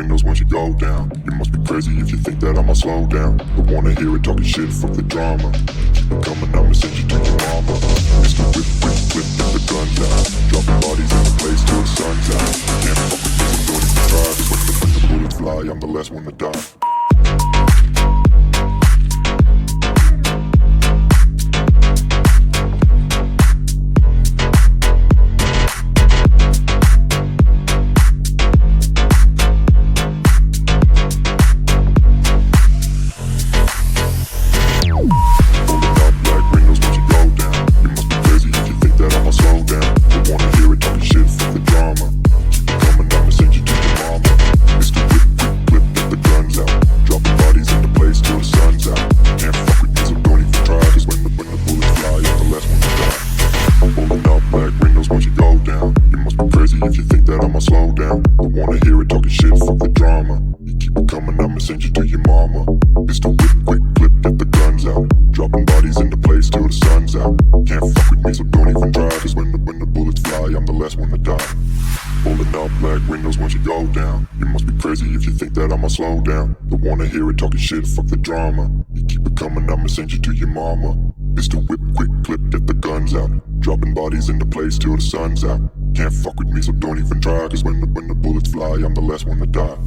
windows once you go down. You must be crazy if you think that I'ma slow down. Don't wanna hear it talking shit, fuck the drama. Keep it coming, I'ma send you to your mama. Mr. Whip, whip, whip, get the guns out. Dropping bodies in the place till the sun's out. Can't fuck with me, so don't even try. Cause when the bullets fly, I'm the last one to die. Slow down, don't wanna hear it talking shit, fuck the drama. You keep it coming, I'ma send you to your mama. Mr. Whip, quick clip, get the guns out. Dropping bodies into place till the sun's out. Can't fuck with me, so don't even try. Cause when the bullets fly, I'm the last one to die.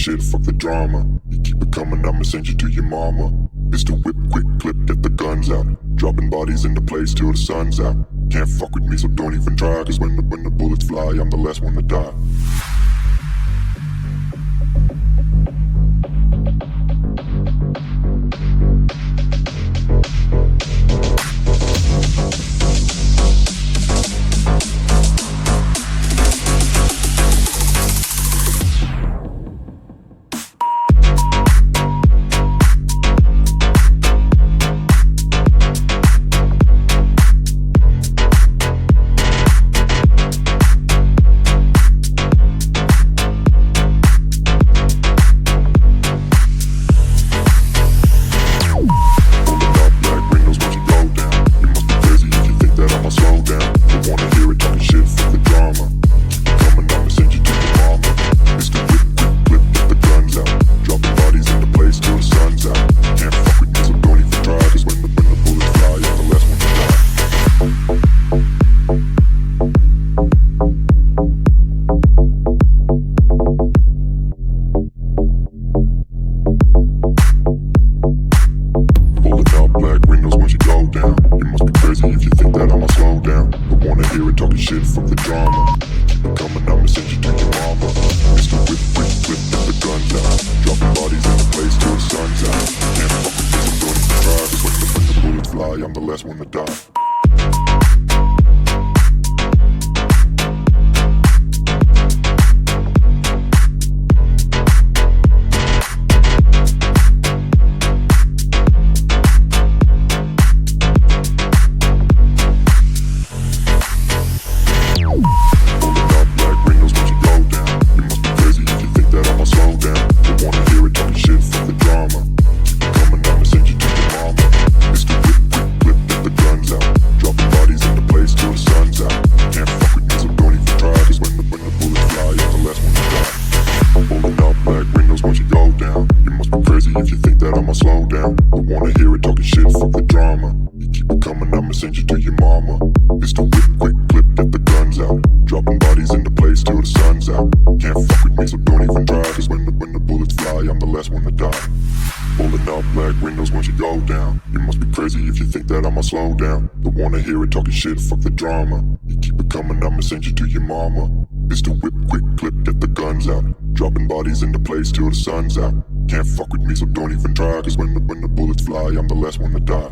Shit, fuck the drama. You keep it coming, I'ma send you to your mama. Mr. Whip, quick clip, get the guns out. Dropping bodies into place till the sun's out. Can't fuck with me, so don't even try. Cause when the bullets fly, I'm the last one to die. shit, fuck the drama. Keep it coming, I'ma send you to your mama. Mr. Whip, whip, whip, get the guns out. Dropping bodies in the place till the sun's out. Can't fuck with this, I'm doing it for try. Cause when the bullets fly, I'm the last one to die. If you think that I'ma slow down, don't wanna hear it talking shit, fuck the drama. You keep it coming, I'ma send you to your mama. It's the whip, quick clip, get the guns out. Dropping bodies into place till the sun's out. Can't fuck with me, so don't even try. Cause when the bullets fly, I'm the last one to die. Pulling up black windows once you go down. You must be crazy if you think that I'ma slow down. Don't wanna hear it talking shit, fuck the drama. You keep it coming, I'ma send you to your mama. It's the whip, quick clip, get the guns out. Dropping bodies into place till the sun's out. Can't fuck with me, so don't even try. Cause when the bullets fly, I'm the last one to die.